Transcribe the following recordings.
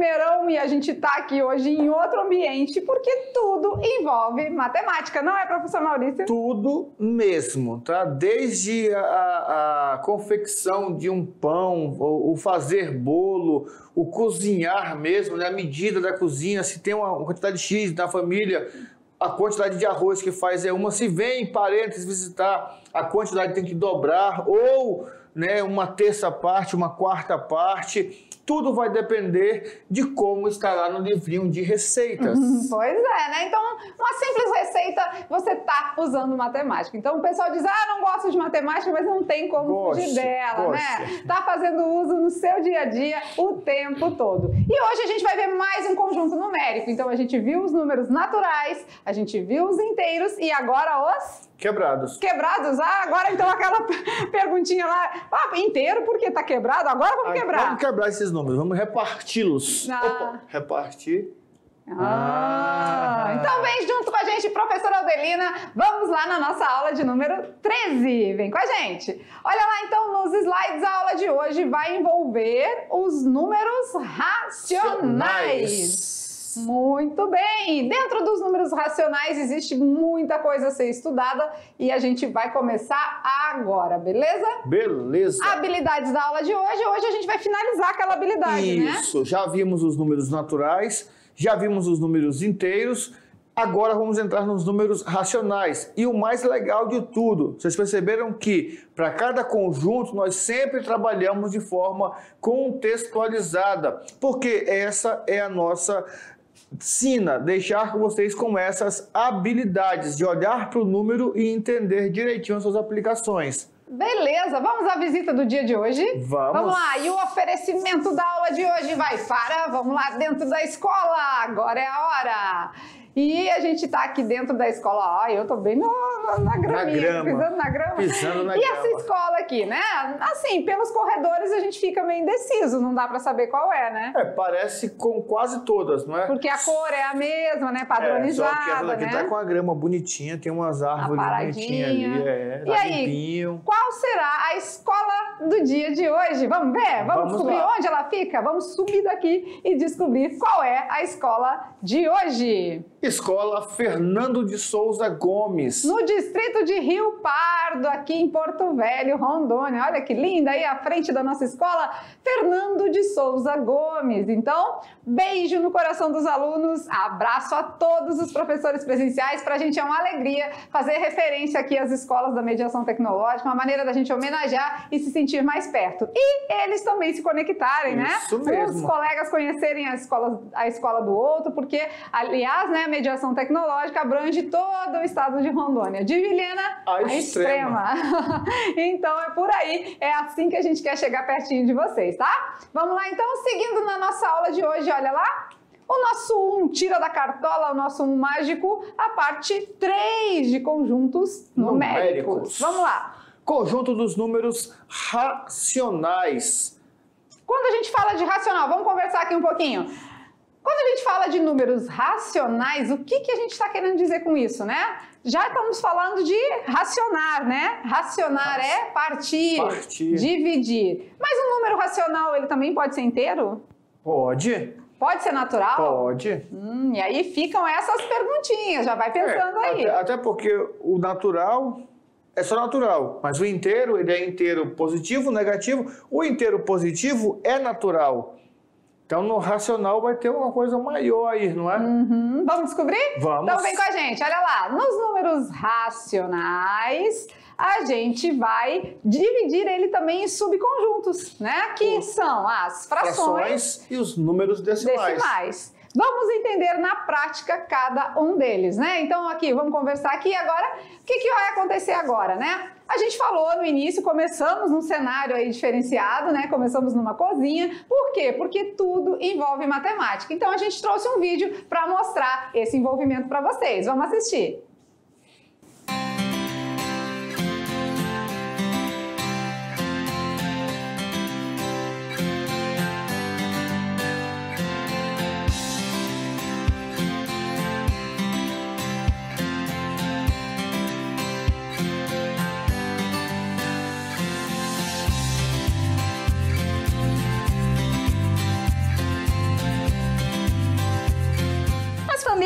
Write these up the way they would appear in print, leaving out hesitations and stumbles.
primeirão e a gente está aqui hoje em outro ambiente porque tudo envolve matemática, não é, professor Maurício? Tudo mesmo, tá? Desde a confecção de um pão, o fazer bolo, o cozinhar mesmo, né? A medida da cozinha, se tem uma quantidade X na família, a quantidade de arroz que faz é uma, se vem parentes visitar, a quantidade tem que dobrar, ou né, uma terça parte, uma quarta parte, tudo vai depender de como está lá no livrinho de receitas. Pois é, né? Então, uma simples receita, você está usando matemática. Então, o pessoal diz, não gosto de matemática, mas não tem como fugir dela, né? Tá fazendo uso no seu dia a dia o tempo todo. E hoje a gente vai ver mais um conjunto numérico. Então, a gente viu os números naturais, a gente viu os inteiros e agora os... Quebrados. Quebrados? Agora então aquela perguntinha lá, inteiro porque tá quebrado? Agora vamos quebrar. Vamos quebrar esses números, vamos reparti-los. Opa, repartir. Então vem junto com a gente, professora Aldelina, vamos lá na nossa aula de número 13, vem com a gente. Olha lá então nos slides, a aula de hoje vai envolver os números racionais. Muito bem! Dentro dos números racionais existe muita coisa a ser estudada e a gente vai começar agora, beleza? Beleza! Habilidades da aula de hoje. Hoje a gente vai finalizar aquela habilidade, né? Isso, já vimos os números naturais, já vimos os números inteiros, agora vamos entrar nos números racionais. E o mais legal de tudo, vocês perceberam que para cada conjunto nós sempre trabalhamos de forma contextualizada, porque essa é a nossa sina, deixar com vocês com essas habilidades de olhar para o número e entender direitinho as suas aplicações. Beleza, vamos à visita do dia de hoje? Vamos lá, e o oferecimento da aula de hoje vai para, vamos lá dentro da escola, agora é a hora! E a gente tá aqui dentro da escola, eu tô bem na graminha, pisando na grama. E essa escola aqui, né? Assim, pelos corredores a gente fica meio indeciso, não dá pra saber qual é, né? Parece com quase todas, não é? Porque a cor é a mesma, né? Padronizada, só que essa daqui tá com a grama bonitinha, tem umas árvores bonitinhas ali, E aí, limpinho. Qual será a escola do dia de hoje? Vamos ver? Vamos descobrir lá onde ela fica? Vamos subir daqui e descobrir qual é a escola de hoje. Escola Fernando de Souza Gomes. No distrito de Rio Pardo, aqui em Porto Velho, Rondônia. Olha que linda aí a frente da nossa escola, Fernando de Souza Gomes. Então, beijo no coração dos alunos, abraço a todos os professores presenciais. Pra gente é uma alegria fazer referência aqui às escolas da mediação tecnológica, uma maneira da gente homenagear e se sentir mais perto. E eles também se conectarem, Isso mesmo. Os colegas conhecerem a escola do outro, porque, aliás, né, a mediação tecnológica abrange todo o estado de Rondônia, de Vilhena à Extrema. Então é por aí, é assim que a gente quer chegar pertinho de vocês, tá? Vamos lá então, seguindo na nossa aula de hoje, olha lá. O nosso tira da cartola, o nosso mágico, a parte 3 de conjuntos numéricos. Vamos lá. Conjunto dos números racionais. Quando a gente fala de racional, vamos conversar aqui um pouquinho. Quando a gente fala de números racionais, o que a gente está querendo dizer com isso, né? Já estamos falando de racionar, né? Racionar é partir, dividir. Mas o número racional, ele também pode ser inteiro? Pode. Pode ser natural? Pode. E aí ficam essas perguntinhas, já vai pensando aí. Até porque o natural é só natural, mas o inteiro, ele é inteiro positivo, negativo. O inteiro positivo é natural. Então, no racional vai ter uma coisa maior aí, não é? Vamos descobrir? Vamos. Então, vem com a gente. Olha lá, nos números racionais, a gente vai dividir ele também em subconjuntos, né? Que são as frações e os números decimais. Vamos entender na prática cada um deles, né? Então, aqui, vamos conversar aqui agora. O que vai acontecer agora, né? A gente falou no início, começamos num cenário aí diferenciado, né? Começamos numa cozinha. Por quê? Porque tudo envolve matemática. Então, a gente trouxe um vídeo para mostrar esse envolvimento para vocês. Vamos assistir.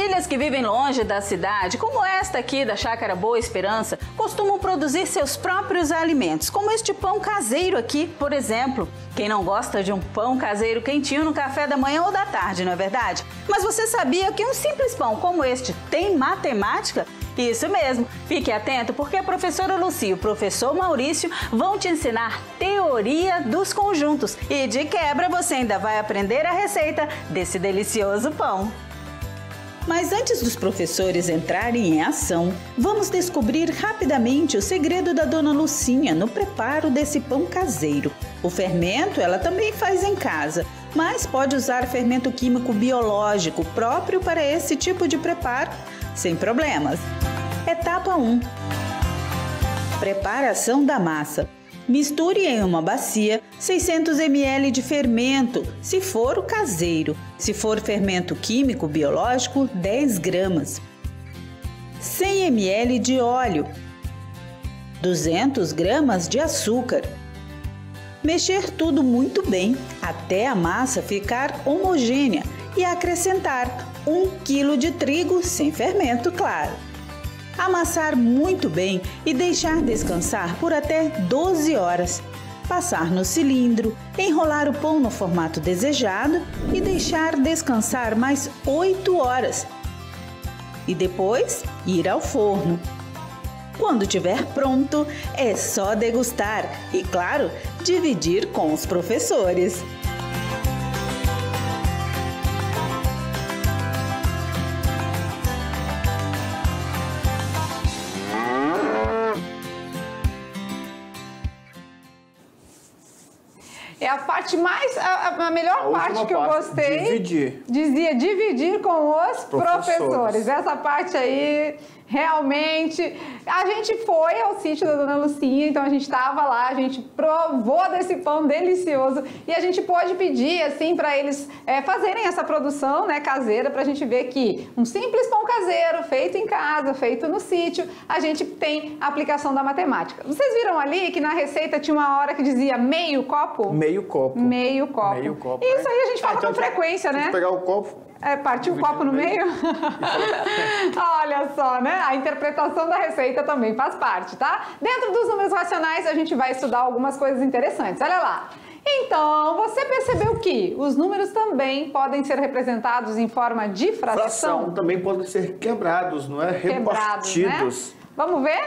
Famílias que vivem longe da cidade, como esta aqui da Chácara Boa Esperança, costumam produzir seus próprios alimentos, como este pão caseiro aqui, por exemplo. Quem não gosta de um pão caseiro quentinho no café da manhã ou da tarde, não é verdade? Mas você sabia que um simples pão como este tem matemática? Isso mesmo, fique atento porque a professora Lucia e o professor Maurício vão te ensinar teoria dos conjuntos e de quebra você ainda vai aprender a receita desse delicioso pão. Mas antes dos professores entrarem em ação, vamos descobrir rapidamente o segredo da Dona Lucinha no preparo desse pão caseiro. O fermento ela também faz em casa, mas pode usar fermento químico biológico próprio para esse tipo de preparo, sem problemas. Etapa 1. Preparação da massa. Misture em uma bacia 600 ml de fermento, se for o caseiro. Se for fermento químico biológico, 10 gramas. 100 ml de óleo. 200 gramas de açúcar. Mexer tudo muito bem até a massa ficar homogênea e acrescentar 1 kg de trigo sem fermento, claro. Amassar muito bem e deixar descansar por até 12 horas. Passar no cilindro, enrolar o pão no formato desejado e deixar descansar mais 8 horas. E depois ir ao forno. Quando estiver pronto, é só degustar e, claro, dividir com os professores. É a parte mais, a melhor parte que eu gostei. Dividir. Dizia dividir com os professores. Essa parte aí, realmente. A gente foi ao sítio da Dona Lucinha, então a gente estava lá, a gente provou desse pão delicioso e a gente pôde pedir, assim, para eles fazerem essa produção, né, caseira, para a gente ver que um simples pão caseiro, feito em casa, feito no sítio, a gente tem a aplicação da matemática. Vocês viram ali que na receita tinha uma hora que dizia meio copo? Meio copo. Meio copo. Meio copo. Isso aí a gente fala então com frequência, né? Pegar o copo. Partir o copo no meio? Olha só, né? A interpretação da receita também faz parte, tá? Dentro dos números racionais, a gente vai estudar algumas coisas interessantes. Olha lá. Então, você percebeu que os números também podem ser representados em forma de fração? Fração também podem ser quebrados, não é? Quebrados, repartidos. Né? Vamos ver?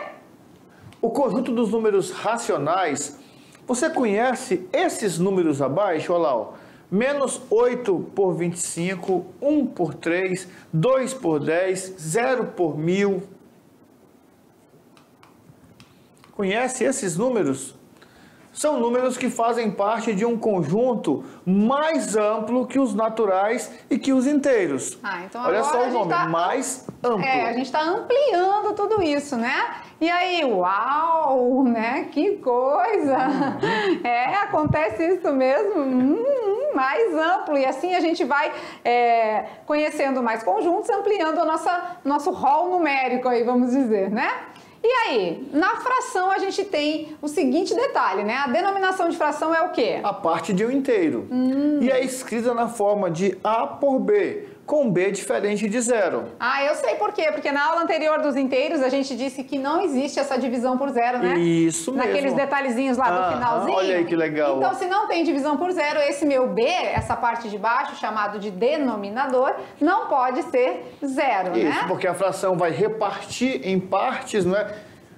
O conjunto dos números racionais, você conhece esses números abaixo? Olha lá, ó. Menos 8 por 25, 1 por 3, 2 por 10, 0 por 1000. Conhece esses números? São números que fazem parte de um conjunto mais amplo que os naturais e que os inteiros. Então olha só o nome, tá mais amplo. A gente está ampliando tudo isso, né? E aí, uau, né? Que coisa! Acontece isso mesmo, mais amplo. E assim a gente vai conhecendo mais conjuntos, ampliando o nosso rol numérico aí, vamos dizer, né? E aí, na fração a gente tem o seguinte detalhe, né? A denominação de fração é o quê? A parte de um inteiro. E é escrita na forma de A por B, com B diferente de zero. Eu sei por quê. Porque na aula anterior dos inteiros a gente disse que não existe essa divisão por zero, né? Isso mesmo. Naqueles detalhezinhos lá do finalzinho. Olha aí que legal. Então, se não tem divisão por zero, esse meu B, essa parte de baixo, chamado de denominador, não pode ser zero, né? Isso, porque a fração vai repartir em partes, não é?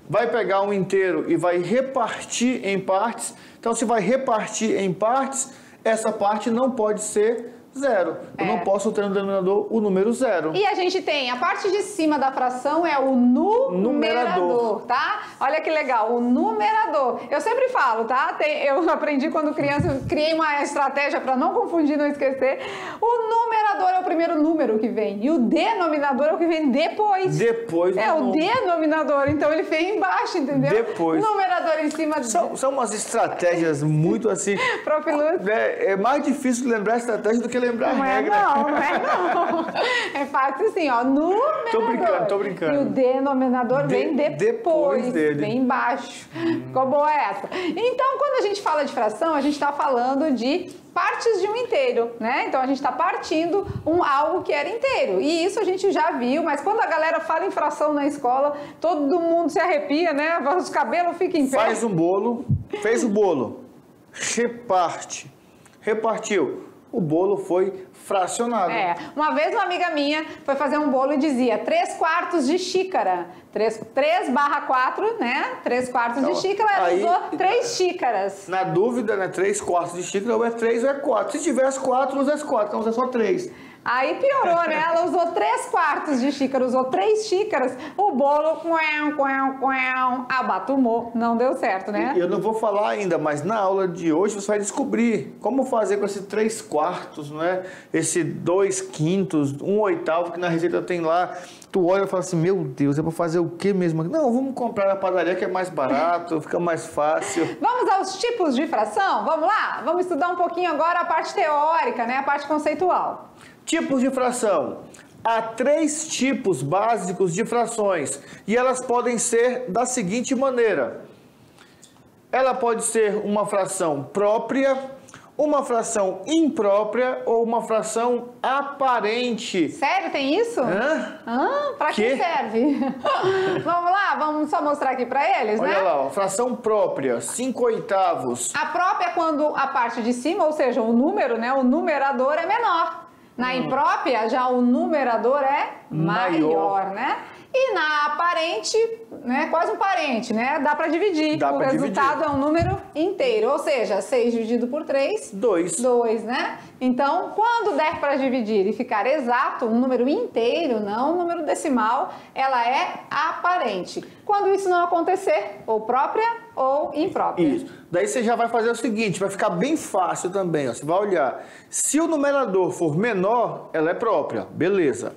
Vai pegar um inteiro e vai repartir em partes. Então, se vai repartir em partes, essa parte não pode ser zero. Eu não posso ter no denominador o número zero. E a gente tem a parte de cima da fração é o numerador, tá? Olha que legal, o numerador. Eu sempre falo, tá? Eu aprendi quando criança, eu criei uma estratégia para não confundir, não esquecer. O numerador é o primeiro número que vem e o denominador é o que vem depois. Depois do o denominador, então ele vem embaixo, entendeu? Depois. Numerador em cima. São umas estratégias muito assim. É mais difícil lembrar a estratégia do que lembrar a regra. Não é fácil assim, ó. Numerador. Tô brincando. E o denominador vem depois, dele. vem embaixo. Ficou boa essa. Então, quando a gente fala de fração, a gente está falando de partes de um inteiro, né? Então, a gente está partindo algo que era inteiro. E isso a gente já viu, mas quando a galera fala em fração na escola, todo mundo se arrepia, né? Os cabelos ficam em pé. Faz um bolo, fez o bolo, reparte, repartiu. O bolo foi fracionado. Uma vez uma amiga minha foi fazer um bolo e dizia 3/4 de xícara. 3/4, né? 3/4 de xícara, ela usou 3 xícaras. Na dúvida, né? 3/4 de xícara, ou é 3 ou é 4. Se tiver as 4, usa as 4, então usa só 3. Aí piorou, né? Ela usou 3/4 de xícara, usou 3 xícaras, o bolo, abatumou, não deu certo, né? Eu não vou falar ainda, mas na aula de hoje você vai descobrir como fazer com esse 3/4, não é? Esse 2/5, 1/8 que na receita tem lá. Tu olha e fala assim, meu Deus, é pra fazer o que mesmo? Não, vamos comprar na padaria que é mais barato, fica mais fácil. Vamos aos tipos de fração? Vamos lá? Vamos estudar um pouquinho agora a parte teórica, né? A parte conceitual. Tipos de fração. Há 3 tipos básicos de frações e elas podem ser da seguinte maneira. Ela pode ser uma fração própria, uma fração imprópria ou uma fração aparente. Sério, tem isso? Pra que serve? Vamos lá, vamos só mostrar aqui pra eles, Olha né? lá, ó, fração própria, 5/8. A própria é quando a parte de cima, ou seja, o número, né? O numerador é menor. Na imprópria, já o numerador é maior, né? E na aparente, né, quase um parente, né? Dá para dividir. O resultado é um número inteiro, ou seja, 6 dividido por 3, 2, né? Então, quando der para dividir e ficar exato, um número inteiro, não um número decimal, ela é aparente. Quando isso não acontecer, ou própria ou imprópria. Isso. Daí você já vai fazer o seguinte, vai ficar bem fácil também, ó. Você vai olhar. Se o numerador for menor, ela é própria, beleza.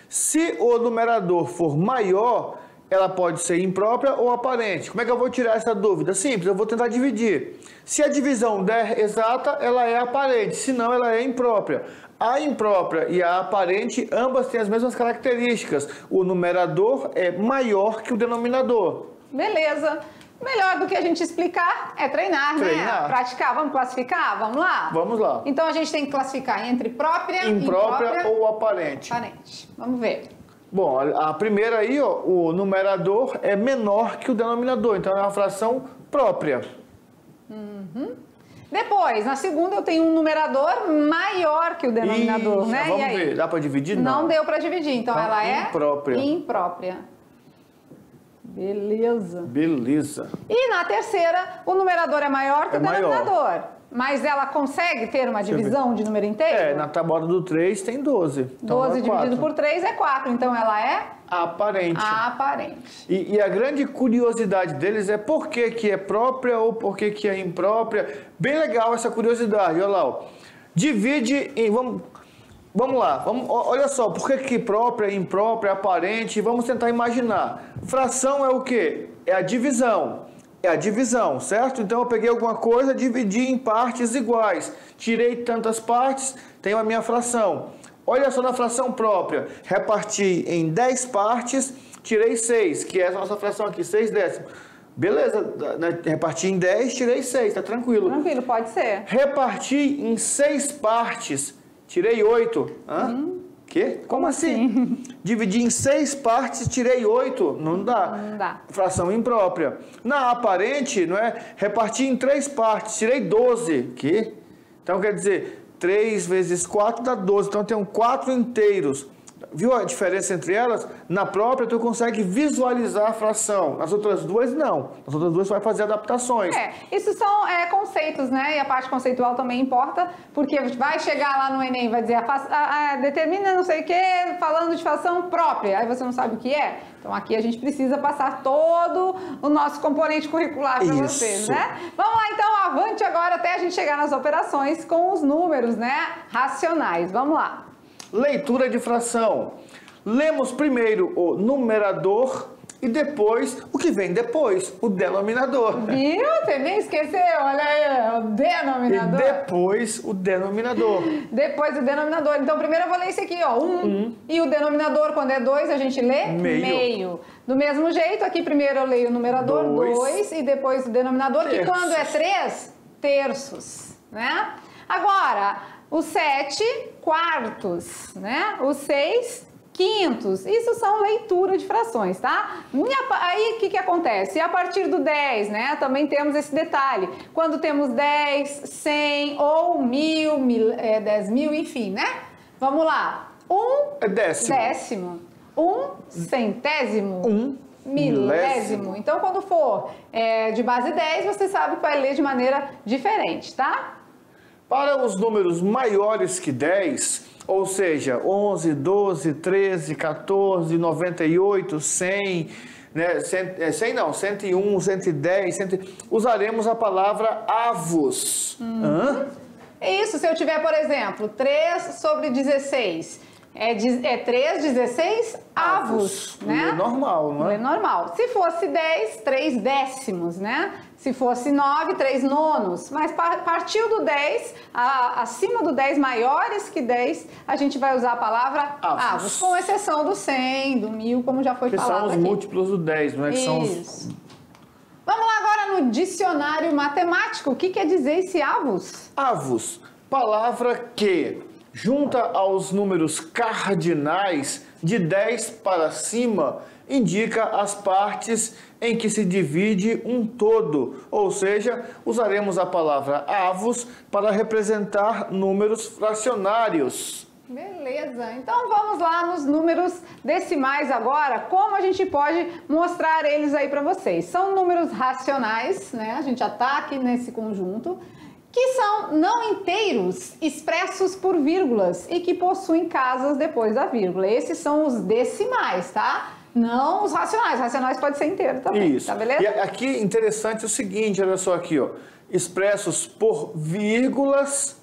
Se o numerador for maior, ela pode ser imprópria ou aparente. Como é que eu vou tirar essa dúvida? Simples, eu vou tentar dividir. Se a divisão der exata, ela é aparente, se não, ela é imprópria. A imprópria e a aparente, ambas têm as mesmas características. O numerador é maior que o denominador. Beleza. Melhor do que a gente explicar é treinar, né? Praticar. Vamos classificar? Vamos lá? Vamos lá. Então a gente tem que classificar entre própria, imprópria ou aparente. Aparente. Vamos ver. Bom, a primeira aí, ó, o numerador é menor que o denominador, então é uma fração própria. Depois, na segunda eu tenho um numerador maior que o denominador, né? Vamos ver, dá para dividir? Não deu para dividir, então ela é imprópria. Beleza. E na terceira, o numerador é maior que o denominador. Mas ela consegue ter uma divisão de número inteiro? Na tabuada do 3 tem 12. Então 12 dividido por 3 é 4, então ela é? Aparente. Aparente. E a grande curiosidade deles é por que é própria ou por que é imprópria. Bem legal essa curiosidade, olha lá. Ó. Divide em... Vamos lá, olha só, por que própria, imprópria, aparente? Vamos tentar imaginar. Fração é o quê? É a divisão. É a divisão, certo? Então eu peguei alguma coisa, dividi em partes iguais. Tirei tantas partes, tenho a minha fração. Olha só na fração própria. Reparti em 10 partes, tirei 6, que é essa nossa fração aqui, 6 décimos. Beleza, reparti em 10, tirei 6, tá tranquilo. Tranquilo, pode ser. Reparti em 6 partes, tirei 8. Quê? Como assim? Dividi em 6 partes, tirei 8. Não dá. Não dá. Fração imprópria. Na aparente, não é? Reparti em 3 partes, tirei 12. Quê? Então quer dizer, 3 vezes 4 dá 12. Então eu tenho 4 inteiros. Viu a diferença entre elas? Na própria, tu consegue visualizar a fração. Nas outras duas, não. Nas outras duas, tu vai fazer adaptações. Isso são conceitos, né? E a parte conceitual também importa, porque vai chegar lá no Enem e vai dizer, determina não sei o que, falando de fração própria. Aí você não sabe o que é. Então, aqui a gente precisa passar todo o nosso componente curricular para vocês, né? Vamos lá, então, avante agora até a gente chegar nas operações com os números, né? Racionais. Vamos lá. Leitura de fração. Lemos primeiro o numerador e depois, o que vem depois? O denominador. Viu? Você nem esqueceu, olha aí, o denominador. E depois o denominador. Depois o denominador. Então, primeiro eu vou ler esse aqui, ó, 1. E o denominador, quando é 2, a gente lê meio. Do mesmo jeito, aqui primeiro eu leio o numerador, 2, e depois o denominador, terços. Que quando é 3, terços, né? Agora, o 7, quartos, né? O 6, quintos. Isso são leitura de frações, tá? Aí, o que acontece? E a partir do 10, né? Também temos esse detalhe. Quando temos 10, 100 ou 1000, 10 mil, enfim, né? Vamos lá. É décimo. 1/100º. Milésimo. Então, quando for de base 10, você sabe que vai ler de maneira diferente, tá? Para os números maiores que 10, ou seja, 11, 12, 13, 14, 98, 100, né? 100 não, 101, 110, usaremos a palavra avos. Isso, se eu tiver, por exemplo, 3 sobre 16, é 3, 16 avos, né? É normal, não é? É normal. Se fosse 10, 3 décimos, né? Se fosse 9, 3 nonos. Mas partiu do 10, acima do 10, maiores que 10, a gente vai usar a palavra avos. Com exceção do 100, do 1000, como já foi falado aqui. Que são os múltiplos do 10, não é? Que são os... Vamos lá agora no dicionário matemático. O que quer dizer esse avos? Avos, palavra que junta aos números cardinais de 10 para cima, indica as partes em que se divide um todo, ou seja, usaremos a palavra avos para representar números fracionários. Beleza, então vamos lá nos números decimais agora, como a gente pode mostrar eles aí para vocês. São números racionais, né? A gente já está aqui nesse conjunto, que são não inteiros expressos por vírgulas e que possuem casas depois da vírgula. Esses são os decimais, tá? Não os racionais. Racionais pode ser inteiro também. Isso. Tá beleza? E aqui interessante o seguinte, olha só aqui, ó. Expressos por vírgulas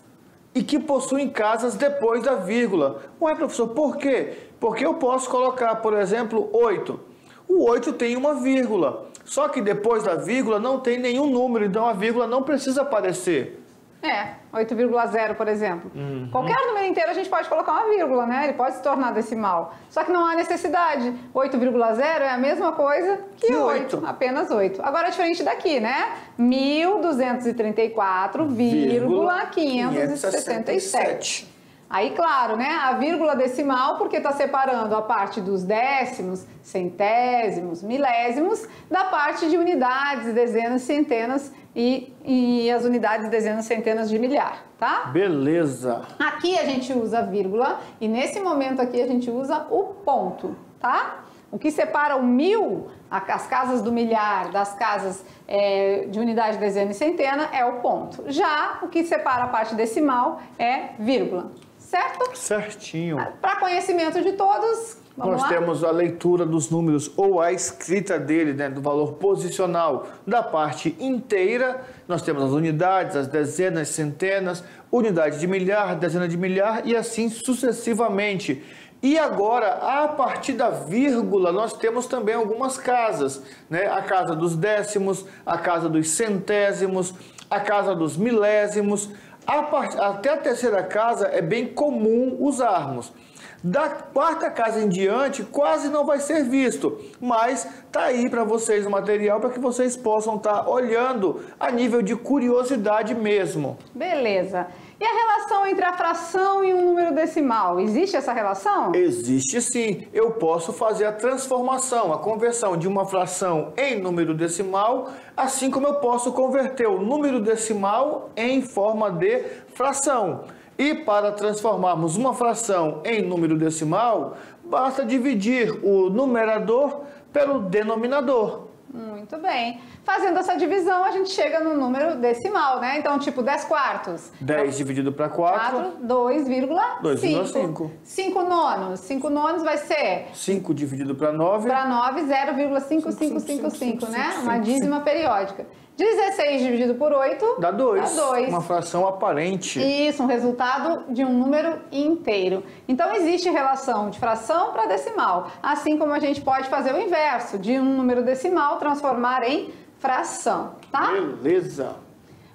e que possuem casas depois da vírgula. Ué, professor, por quê? Porque eu posso colocar, por exemplo, 8. O 8 tem uma vírgula. Só que depois da vírgula não tem nenhum número, então a vírgula não precisa aparecer. 8,0, por exemplo. Qualquer número inteiro a gente pode colocar uma vírgula, né? Ele pode se tornar decimal. Só que não há necessidade. 8,0 é a mesma coisa que 8, apenas 8. Agora, diferente daqui, né? 1234,567. Aí, claro, né? A vírgula decimal, porque está separando a parte dos décimos, centésimos, milésimos, da parte de unidades, dezenas, centenas e as unidades, dezenas, centenas de milhar, tá? Beleza. Aqui a gente usa vírgula e nesse momento aqui a gente usa o ponto, tá? O que separa o 1000, as casas do milhar, das casas de unidade, dezena e centena, é o ponto. Já o que separa a parte decimal é vírgula, certo? Certinho. Para conhecimento de todos, vamos lá? Nós temos a leitura dos números ou a escrita dele, né, do valor posicional da parte inteira. Nós temos as unidades, as dezenas, centenas, unidade de milhar, dezena de milhar e assim sucessivamente. E agora, a partir da vírgula, nós temos também algumas casas, né? A casa dos décimos, a casa dos centésimos, a casa dos milésimos. Até a terceira casa é bem comum usarmos. Da quarta casa em diante, quase não vai ser visto, mas tá aí para vocês o material para que vocês possam estar olhando a nível de curiosidade mesmo. Beleza. E a relação entre a fração e um número decimal? Existe essa relação? Existe sim. Eu posso fazer a transformação, a conversão de uma fração em número decimal, assim como eu posso converter o número decimal em forma de fração. E para transformarmos uma fração em número decimal, basta dividir o numerador pelo denominador. Muito bem. Fazendo essa divisão, a gente chega no número decimal, né? Então, tipo, 10 quartos. 10 dividido para 4. 2,5. 5 nonos. 5 nonos vai ser... 5 dividido para 9. Para 9, 0,5555, né? Uma dízima periódica. 16 dividido por 8 dá 2. Dá 2. Uma fração aparente. Isso, um resultado de um número inteiro. Então, existe relação de fração para decimal. Assim como a gente pode fazer o inverso, de um número decimal transformar em fração, tá? Beleza.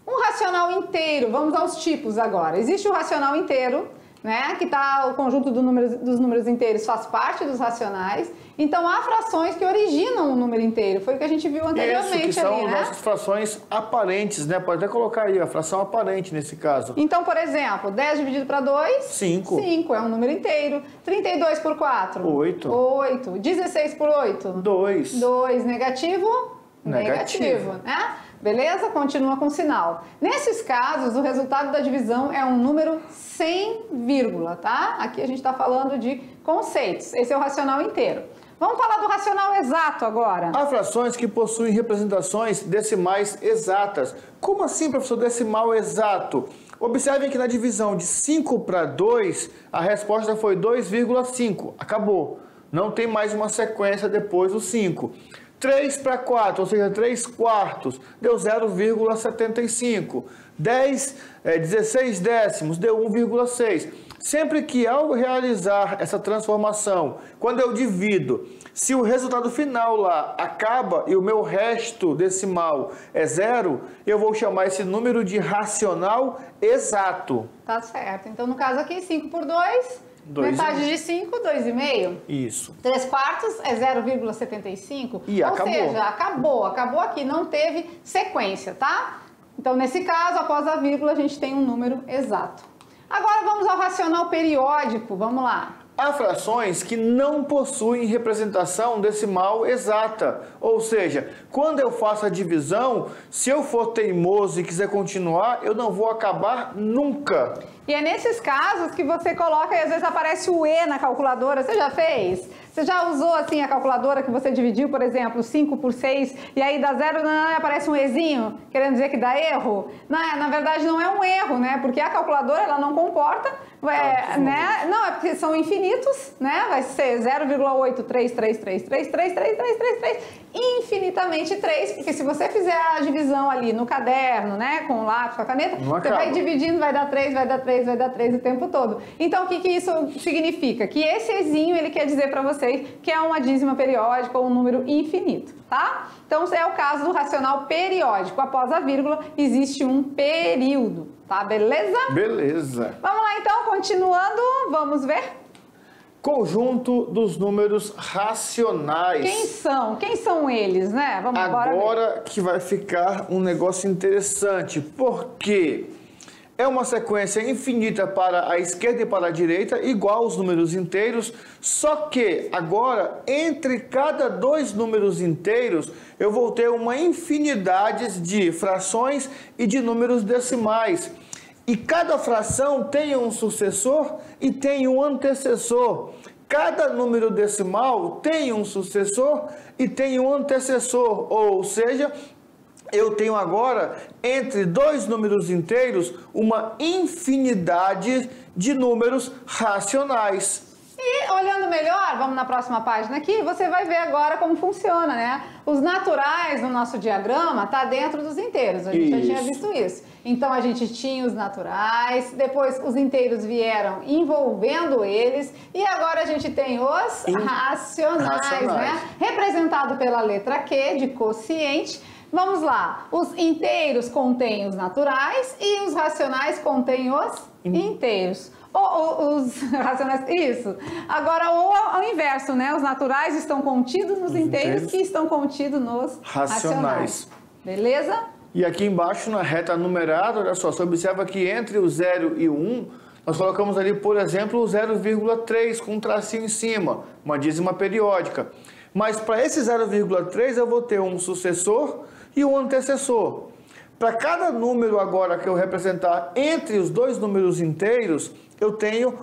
Um racional inteiro, vamos aos tipos agora. Existe o racional inteiro, né, que tá o conjunto dos números inteiros faz parte dos racionais. Então, há frações que originam um número inteiro. Foi o que a gente viu anteriormente. Isso, que são ali, né? nossas frações aparentes, né? Pode até colocar aí a fração aparente nesse caso. Então, por exemplo, 10 dividido para 2? 5. 5, é um número inteiro. 32 por 4? 8. 8. 16 por 8? 2. 2. Negativo? Negativo. Né? Beleza? Continua com sinal. Nesses casos, o resultado da divisão é um número sem vírgula, tá? Aqui a gente está falando de conceitos. Esse é o racional inteiro. Vamos falar do racional exato agora. Há frações que possuem representações decimais exatas. Como assim, professor, decimal exato? Observem que na divisão de 5 para 2, a resposta foi 2,5. Acabou. Não tem mais uma sequência depois do 5. 3 para 4, ou seja, 3 quartos, deu 0,75. 16 décimos, deu 1,6. Sempre que ao realizar essa transformação, quando eu divido, se o resultado final lá acaba e o meu resto decimal é 0, eu vou chamar esse número de racional exato. Tá certo. Então, no caso aqui, 5 por 2... Metade de 5, 2,5. Isso. 3 quartos é 0,75. E Ou acabou. seja, acabou aqui, não teve sequência, tá? Então, nesse caso, após a vírgula, a gente tem um número exato. Agora vamos ao racional periódico, vamos lá. Há frações que não possuem representação decimal exata, ou seja, quando eu faço a divisão, se eu for teimoso e quiser continuar, eu não vou acabar nunca. E é nesses casos que você coloca e às vezes aparece o E na calculadora. Você já fez? Você já usou assim a calculadora que você dividiu, por exemplo, 5 por 6 e aí dá 0 e aparece um Ezinho, querendo dizer que dá erro? Na verdade não é um erro, né? Porque a calculadora ela não comporta, né? Não, é porque são infinitos, né? Vai ser 0,83333333333 infinitamente 3, porque se você fizer a divisão ali no caderno, né, com o lápis, com a caneta, você vai dividindo, vai dar 3, vai dar 3, vai dar 3 o tempo todo. Então, o que isso significa? Que esse Ezinho, ele quer dizer para vocês que é uma dízima periódica ou um número infinito, tá? Então, é o caso do racional periódico. Após a vírgula, existe um período, tá? Beleza? Beleza. Vamos lá, então, continuando, vamos ver? Conjunto dos números racionais. Quem são eles, né? Vamos agora que vai ficar um negócio interessante, porque é uma sequência infinita para a esquerda e para a direita, igual aos números inteiros, só que agora, entre cada dois números inteiros, eu vou ter uma infinidade de frações e de números decimais. E cada fração tem um sucessor e tem um antecessor. Cada número decimal tem um sucessor e tem um antecessor. Ou seja, eu tenho agora, entre dois números inteiros, uma infinidade de números racionais. E olhando melhor, vamos na próxima página aqui, você vai ver agora como funciona, né? Os naturais no nosso diagrama tá dentro dos inteiros, a gente já tinha visto isso. Então a gente tinha os naturais, depois os inteiros vieram envolvendo eles e agora a gente tem os racionais, né? Representado pela letra Q de quociente. Vamos lá, os inteiros contêm os naturais e os racionais contêm os inteiros. Os racionais, isso. Agora, ou ao inverso, né? Os naturais estão contidos nos inteiros que estão contidos nos racionais. Beleza? E aqui embaixo, na reta numerada, olha só, você observa que entre o 0 e o 1, nós colocamos ali, por exemplo, o 0,3 com um tracinho em cima, uma dízima periódica. Mas para esse 0,3 eu vou ter um sucessor e um antecessor. Para cada número agora que eu representar entre os dois números inteiros, eu tenho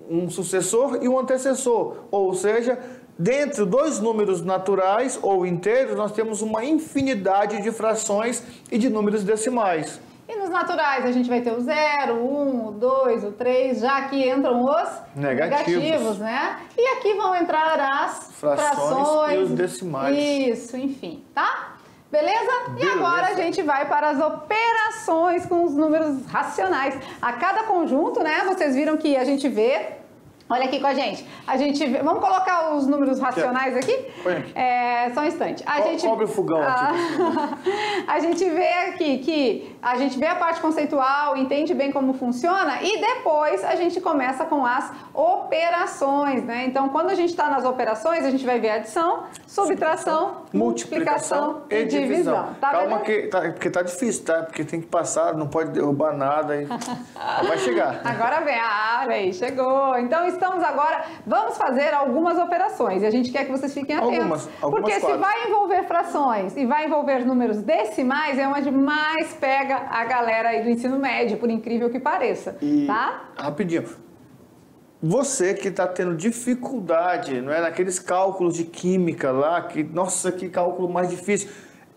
um sucessor e um antecessor. Ou seja, dentro dos números naturais ou inteiros, nós temos uma infinidade de frações e de números decimais. E nos naturais a gente vai ter o 0, o 1, o 2, o 3, já aqui entram os negativos, né? E aqui vão entrar as frações e os decimais. Isso, enfim, tá? Beleza? E agora a gente vai para as operações com os números racionais. A cada conjunto, né, vocês viram que a gente vê... Olha aqui com a gente. Vamos colocar os números racionais aqui? Só um instante. Cobre o fogão aqui. A gente vê aqui que a gente vê a parte conceitual, entende bem como funciona e depois a gente começa com as operações, né? Então, quando a gente está nas operações, a gente vai ver adição, subtração, multiplicação e divisão. Tá? Calma porque tá difícil, tá? Porque tem que passar, não pode derrubar nada. Vai chegar. Agora vem. Olha aí, chegou. Então, estamos agora, vamos fazer algumas operações e a gente quer que vocês fiquem atentos. Porque se vai envolver frações e vai envolver números decimais, é onde mais pega a galera aí do ensino médio, por incrível que pareça, tá? Rapidinho. Você que está tendo dificuldade, não é, naqueles cálculos de química lá, nossa, que cálculo mais difícil.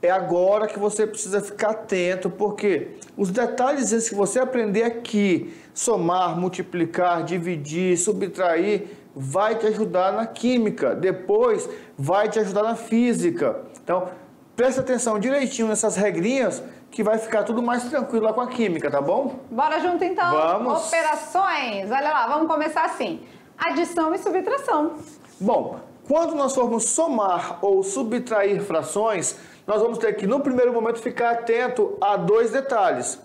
É agora que você precisa ficar atento, porque os detalhes que você aprender aqui, somar, multiplicar, dividir, subtrair, vai te ajudar na química, depois vai te ajudar na física. Então, preste atenção direitinho nessas regrinhas, que vai ficar tudo mais tranquilo lá com a química, tá bom? Bora junto então? Vamos! Operações! Olha lá, vamos começar assim. Adição e subtração. Bom, quando nós formos somar ou subtrair frações, nós vamos ter que, no primeiro momento, ficar atento a dois detalhes.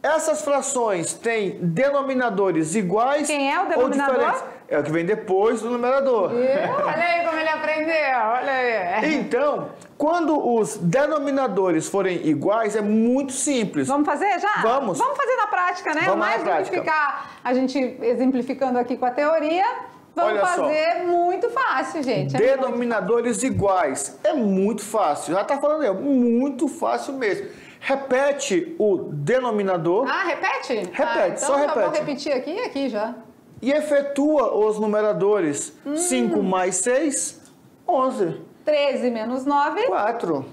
Essas frações têm denominadores iguais. Quem é o denominador? Ou diferentes. É o que vem depois do numerador. Olha aí como ele aprendeu, olha aí. Então, quando os denominadores forem iguais, é muito simples. Vamos fazer já? Vamos. Vamos fazer na prática, né? Vamos Mais na do que ficar a gente exemplificando aqui com a teoria, vamos fazer muito fácil, gente. Denominadores iguais. É muito fácil. Já está falando aí, muito fácil mesmo. Repete o denominador. Ah, repete? Repete, então só repete. Então, vou repetir aqui e aqui já. E efetua os numeradores. 5 mais 6, 11. 13 menos 9. 4.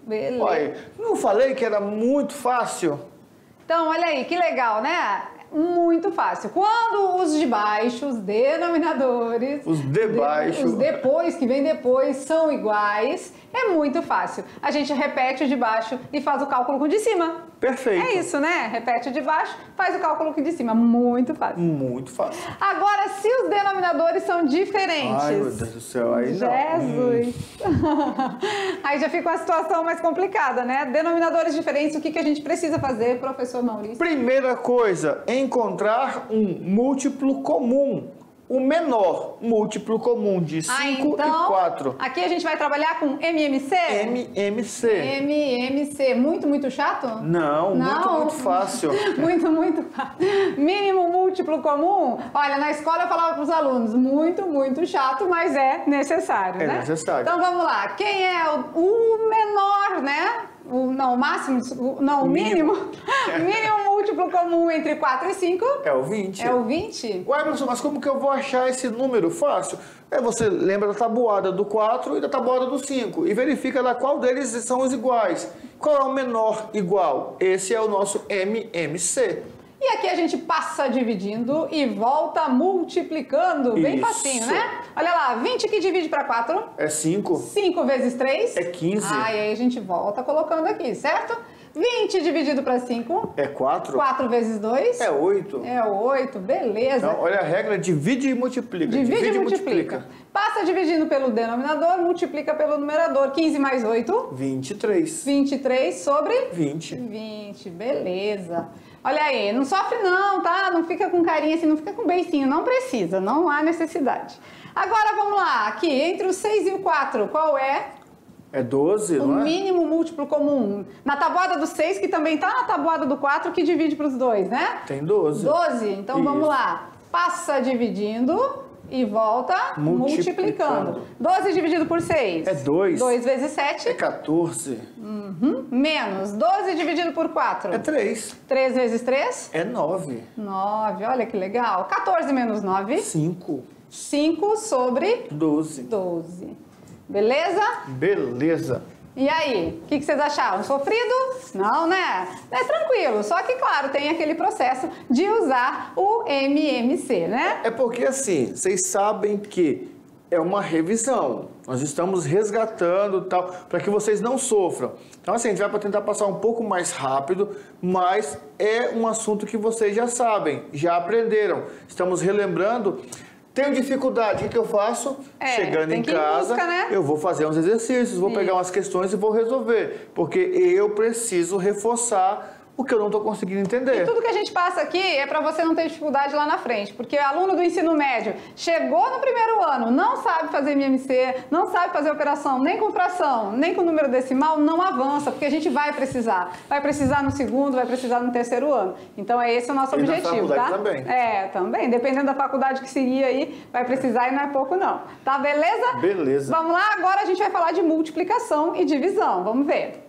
Beleza. Olha, não falei que era muito fácil? Então, olha aí, que legal, né? Muito fácil. Quando os de baixo, os denominadores... Os de baixo. Os depois, que vem depois, são iguais, é muito fácil. A gente repete o de baixo e faz o cálculo com o de cima. Perfeito. É isso, né? Repete o de baixo, faz o cálculo com o de cima. Muito fácil. Muito fácil. Agora, se os denominadores são diferentes... Ai, meu Deus do céu, aí não. Jesus! Aí já fica uma situação mais complicada, né? Denominadores diferentes, o que a gente precisa fazer, professor Maurício? Primeira coisa, encontrar um múltiplo comum. O menor múltiplo comum de 5 e 4. Aqui a gente vai trabalhar com MMC? MMC. MMC. Muito chato? Não, muito fácil. muito fácil. Mínimo múltiplo comum? Olha, na escola eu falava para os alunos, muito chato, mas é necessário, né? É necessário. Então vamos lá. Quem é o menor, né? O mínimo. O mínimo múltiplo comum entre 4 e 5. É o 20. É o 20? Ué, professor, mas como que eu vou achar esse número fácil? Você lembra da tabuada do 4 e da tabuada do 5 e verifica lá qual deles são os iguais. Qual é o menor igual? Esse é o nosso MMC. E aqui a gente passa dividindo e volta multiplicando. Bem facinho, né? Olha lá, 20 que divide para 4. É 5. 5 vezes 3. É 15. E aí a gente volta colocando aqui, certo? 20 dividido para 5. É 4. 4 vezes 2. É 8. É 8, beleza. Então, olha a regra, divide e multiplica. Divide e multiplica. Passa dividindo pelo denominador, multiplica pelo numerador. 15 mais 8. 23. 23 sobre? 20. 20, beleza. Olha aí, não sofre não, tá? Não fica com carinha assim, não fica com beicinho, não precisa, não há necessidade. Agora vamos lá, aqui, entre o 6 e o 4, qual é? É 12, não é? O mínimo múltiplo comum. Na tabuada do 6, que também tá na tabuada do 4, que divide para os dois, né? Tem 12. 12, então vamos lá. Passa dividindo e volta multiplicando. 12 dividido por 6. É 2. 2 vezes 7. É 14. Menos 12 dividido por 4. É 3. 3 vezes 3. É 9. 9, olha que legal. 14 menos 9. 5. 5 sobre 12. 12. Beleza? Beleza. E aí, o que vocês acharam? Sofrido? Não, né? É tranquilo, só que, claro, tem aquele processo de usar o MMC, né? É porque, assim, vocês sabem que é uma revisão. Nós estamos resgatando tal, para que vocês não sofram. Então, assim, a gente vai tentar passar um pouco mais rápido, mas é um assunto que vocês já sabem, já aprenderam. Estamos relembrando. Tenho dificuldade, o que eu faço? Chegando em casa, busca, né? Eu vou fazer uns exercícios, vou pegar umas questões e vou resolver. Porque eu preciso reforçar o que eu não estou conseguindo entender. E tudo que a gente passa aqui é para você não ter dificuldade lá na frente. Porque aluno do ensino médio chegou no primeiro ano, não sabe fazer MMC, não sabe fazer operação nem com fração, nem com número decimal, não avança, porque a gente vai precisar. Vai precisar no segundo, vai precisar no terceiro ano. Então, esse é o nosso objetivo, tá? Também. Também. Dependendo da faculdade que seguir aí, vai precisar e não é pouco não. Tá, beleza? Beleza. Vamos lá? Agora a gente vai falar de multiplicação e divisão. Vamos ver.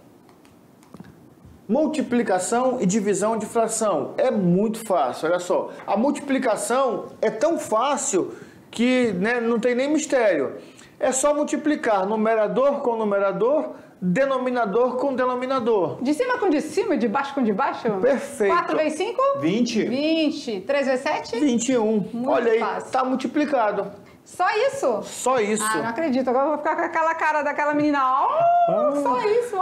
Multiplicação e divisão de fração é muito fácil, olha só. A multiplicação é tão fácil que, né, não tem nem mistério. É só multiplicar numerador com numerador, denominador com denominador. De cima com de cima e de baixo com de baixo? Perfeito. 4 vezes 5? 20. 20. 3 vezes 7? 21. Muito olha aí, fácil. tá multiplicado. Só isso? Só isso. Ah, não acredito. Agora eu vou ficar com aquela cara daquela menina. Só isso.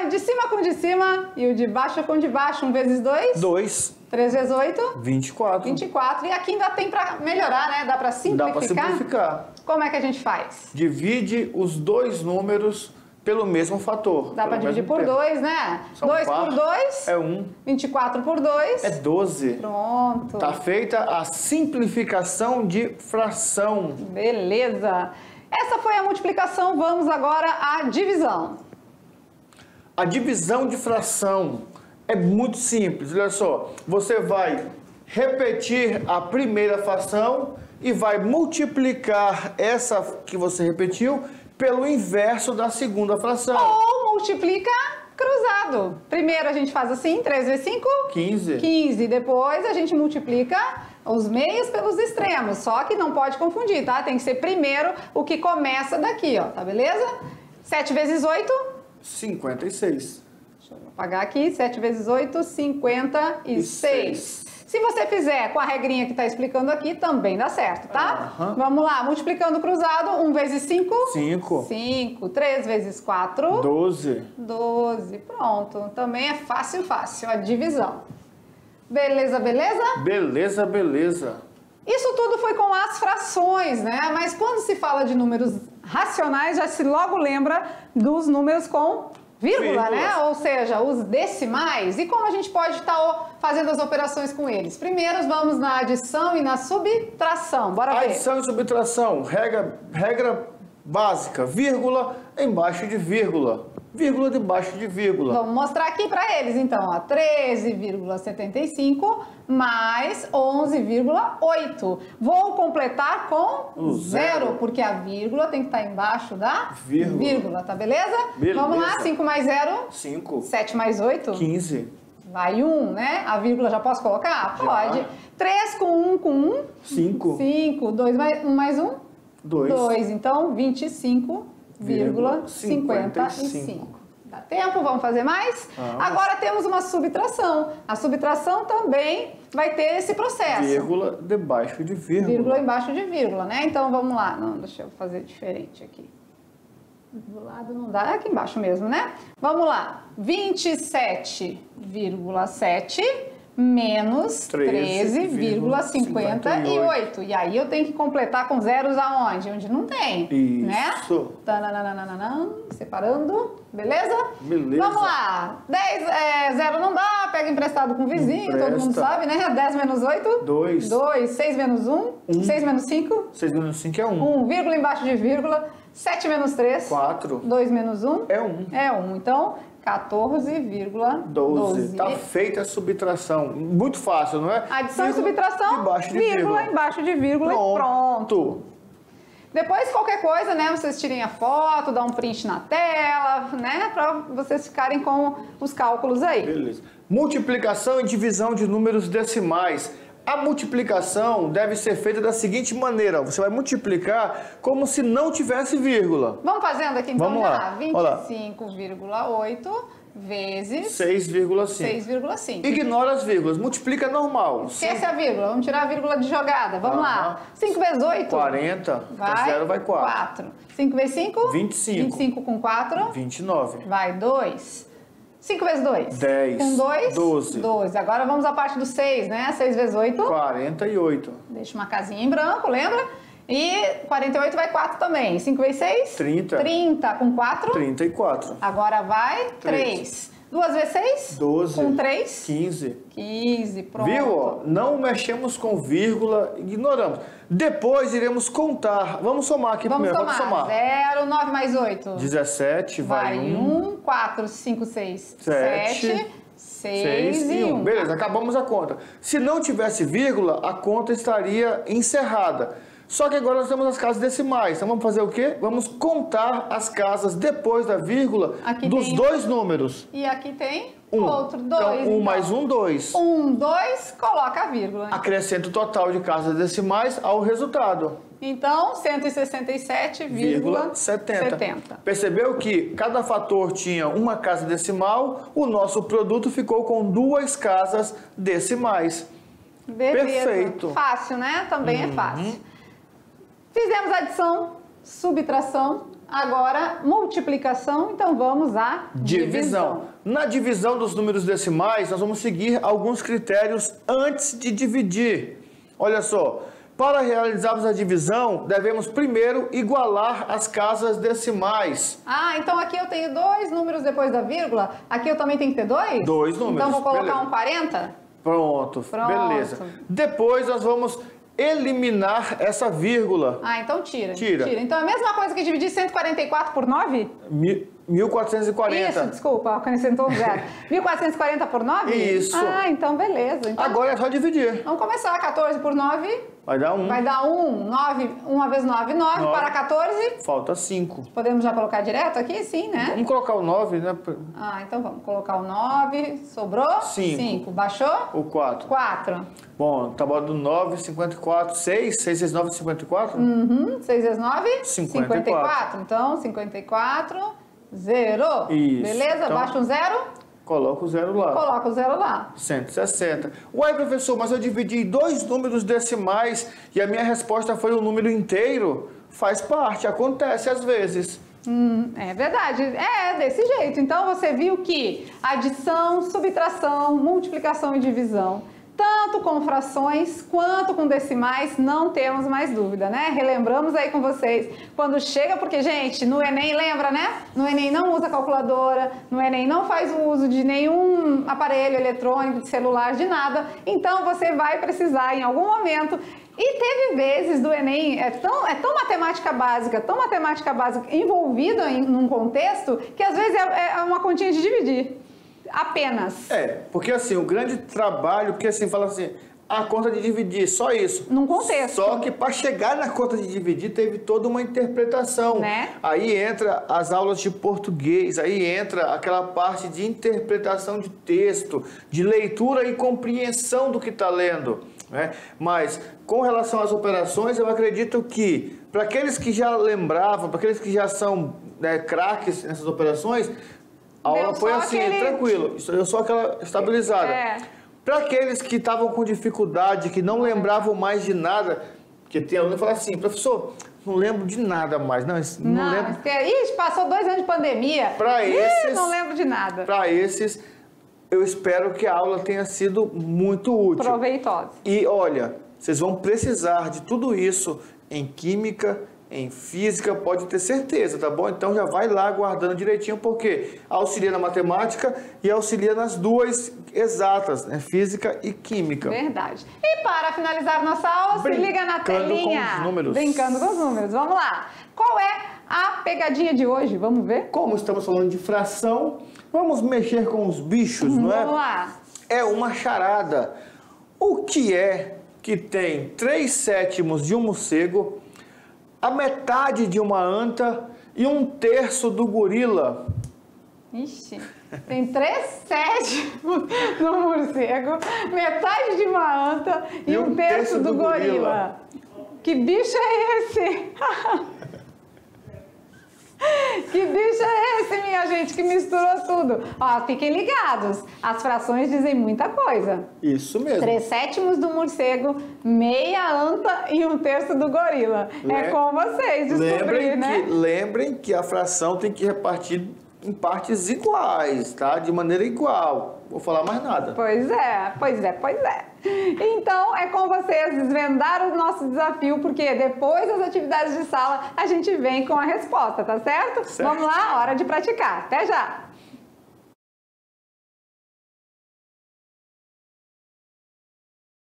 De cima com de cima e o de baixo com de baixo. 1 vezes 2? 2. 3 vezes 8? 24. 24. E aqui ainda tem para melhorar, né? Dá para simplificar? Dá para simplificar. Como é que a gente faz? Divide os dois números pelo mesmo fator. Dá para dividir por 2, né? 2 por 2? É 1. 24 por 2? É 12. Pronto. Tá feita a simplificação de fração. Beleza. Essa foi a multiplicação. Vamos agora à divisão. A divisão de fração é muito simples. Olha só, você vai repetir a primeira fração e vai multiplicar essa que você repetiu pelo inverso da segunda fração. Ou multiplica cruzado. Primeiro a gente faz assim, 3 vezes 5? 15. 15. Depois a gente multiplica os meios pelos extremos. Só que não pode confundir, tá? Tem que ser primeiro o que começa daqui, ó. Tá beleza? 7 vezes 8? 56. Deixa eu apagar aqui. 7 vezes 8, 56. Se você fizer com a regrinha que está explicando aqui, também dá certo, tá? Vamos lá. Multiplicando cruzado. 1 vezes 5? 5. 5. 3 vezes 4? 12. 12. Pronto. Também é fácil, fácil. A divisão. Beleza, beleza? Beleza, beleza. Isso tudo foi com as frações, né? Mas quando se fala de números racionais, já se logo lembra dos números com vírgula, né? Ou seja, os decimais. E como a gente pode estar fazendo as operações com eles? Primeiro, vamos na adição e na subtração. Bora ver. Adição e subtração. Regra básica. Vírgula embaixo de vírgula. Vírgula debaixo de vírgula. Vamos mostrar aqui para eles, então. 13,75 mais 11,8. Vou completar com o zero, porque a vírgula tem que estar embaixo da vírgula. Tá beleza? Beleza. Vamos lá, 5 mais 0? 5. 7 mais 8? 15. Vai 1, né? A vírgula já posso colocar? Já. Pode. 3 com 1? 5. 5. 2 mais 1 mais 1? 2. 2. Então, 25,55. Dá tempo? Vamos fazer mais? Agora temos uma subtração. A subtração também vai ter esse processo. Vírgula debaixo de vírgula. Vírgula embaixo de vírgula, né? Então, vamos lá. Não, deixa eu fazer diferente aqui. Do lado não dá, é aqui embaixo mesmo, né? Vamos lá. 27,7 menos 13,58. E aí eu tenho que completar com zeros aonde? Onde não tem. Isso. Né? Separando. Beleza? Beleza. Vamos lá. 0 não dá, pega emprestado com o vizinho, todo mundo sabe, né? 10 menos 8? 2. 2. 6 menos 1? 6 menos 5? 6 menos 5 é 1. 1, vírgula embaixo de vírgula. 7 menos 3? 4. 2 menos 1? É 1. É 1. Então, 14,12. Tá feita a subtração. Muito fácil, não é? Adição e subtração, debaixo de vírgula embaixo de vírgula e pronto. Depois, qualquer coisa, né? Vocês tirem a foto, dá um print na tela, né? Para vocês ficarem com os cálculos aí. Beleza. Multiplicação e divisão de números decimais. A multiplicação deve ser feita da seguinte maneira. Você vai multiplicar como se não tivesse vírgula. Vamos fazendo aqui então. Vamos lá. 25,8 vezes 6,5. Ignora as vírgulas, multiplica normal. Esquece a vírgula, vamos tirar a vírgula de jogada. Vamos lá. 5 vezes 8? 40. Vai 0 vai 4. 5 vezes 5? 25. 25 com 4? 29. Vai 2. 5 vezes 2? 10. Com 2? 12. 12. Agora vamos à parte do 6, né? 6 vezes 8? 48. Deixa uma casinha em branco, lembra? E 48 vai 4 também. 5 vezes 6? 30. 30 com 4? 34. Agora vai 3. 2 vezes 6? 12. Com 3? 15. 15, pronto. Viu? Não mexemos com vírgula, ignoramos. Depois iremos contar. Vamos somar aqui primeiro. Vamos somar. 0, 9 mais 8. 17, vai 1. 4, 5, 6, 7. 6 e 1. Beleza, acabamos a conta. Se não tivesse vírgula, a conta estaria encerrada. Só que agora nós temos as casas decimais. Então vamos fazer o quê? Vamos contar as casas depois da vírgula dos dois números. E aqui tem 1. Outro, 2. Então, 1 mais 1, 2. 1, 2, coloca a vírgula. Acrescenta o total de casas decimais ao resultado. Então, 167,70. Percebeu que cada fator tinha uma casa decimal, o nosso produto ficou com 2 casas decimais. Beleza. Perfeito. Fácil, né? Também é fácil. Fizemos adição, subtração, agora multiplicação, então vamos à divisão. Na divisão dos números decimais, nós vamos seguir alguns critérios antes de dividir. Olha só, para realizarmos a divisão, devemos primeiro igualar as casas decimais. Ah, então aqui eu tenho 2 números depois da vírgula, aqui eu também tenho que ter 2? 2 números. Então vou colocar beleza. um 40? Pronto, beleza. Depois nós vamos eliminar essa vírgula. Ah, então tira. Tira. Então é a mesma coisa que dividir 144 por 9? 1440. Isso, desculpa, acrescentou um 0. 1440 por 9? Isso. Ah, então beleza. Então, agora é só dividir. Vamos começar. 14 por 9? Vai dar 1. Vai dar 1. 9, 1 vezes 9, 9. Para 14? Falta 5. Podemos já colocar direto aqui? Sim, né? Vamos colocar o 9, né? Ah, então vamos colocar o 9. Sobrou? 5. Baixou? O 4. 4. Bom, tabuada do 9, 54. 6 vezes 9, 54? 6 vezes 9? 54. Então, 54, 0. Isso. Beleza? Então, baixa um 0. Coloca o 0 lá. Coloca o 0 lá. 160. Uai, professor, mas eu dividi 2 números decimais e a minha resposta foi um número inteiro? Faz parte, acontece às vezes. É verdade, é desse jeito. Então você viu que adição, subtração, multiplicação e divisão, tanto com frações quanto com decimais, não temos mais dúvida, né? Relembramos aí com vocês. Quando chega, porque, gente, no Enem, lembra, né? No Enem não usa calculadora, no Enem não faz uso de nenhum aparelho eletrônico, de celular, de nada. Então, você vai precisar, em algum momento... E teve vezes do Enem, é tão matemática básica envolvida num contexto, que às vezes é uma continha de dividir. Apenas. Porque assim, o grande trabalho, porque assim, fala assim, a conta de dividir, só isso. Num contexto. Só que para chegar na conta de dividir teve toda uma interpretação. Né? Aí entra as aulas de português, aí entra aquela parte de interpretação de texto, de leitura e compreensão do que está lendo. Né? Mas com relação às operações, eu acredito que para aqueles que já lembravam, para aqueles que já são craques nessas operações, a aula foi assim, tranquilo, eu só aquela estabilizada. Para aqueles que estavam com dificuldade, que não lembravam mais de nada, porque tem aluno que fala assim, professor, não lembro de nada mais. Não lembro. Ixi, passou 2 anos de pandemia. Não lembro de nada. Para esses, eu espero que a aula tenha sido muito útil. Proveitosa. E olha, vocês vão precisar de tudo isso em química, em física, pode ter certeza, tá bom? Então já vai lá guardando direitinho, porque auxilia na matemática e auxilia nas duas exatas, né? Física e química. Verdade. E para finalizar nossa aula, se liga na telinha. Com os números. Brincando com os números. Vamos lá. Qual é a pegadinha de hoje? Vamos ver? Como estamos falando de fração, vamos mexer com os bichos, não é? Vamos lá. É uma charada. O que é que tem 3/7 de um morcego, a metade de uma anta e 1/3 do gorila? Ixi, tem 3/7 no morcego, metade de uma anta e 1/3 do gorila. Que bicho é esse? Que bicho é esse, minha gente, que misturou tudo? Ó, fiquem ligados, as frações dizem muita coisa. Isso mesmo. 3/7 do morcego, meia anta e 1/3 do gorila. É com vocês descobrir, né? Lembrem que a fração tem que repartir em partes iguais, tá? De maneira igual. Vou falar mais nada. Pois é. Então, é com vocês desvendar o nosso desafio, porque depois das atividades de sala, a gente vem com a resposta, tá certo? Vamos lá, hora de praticar. Até já!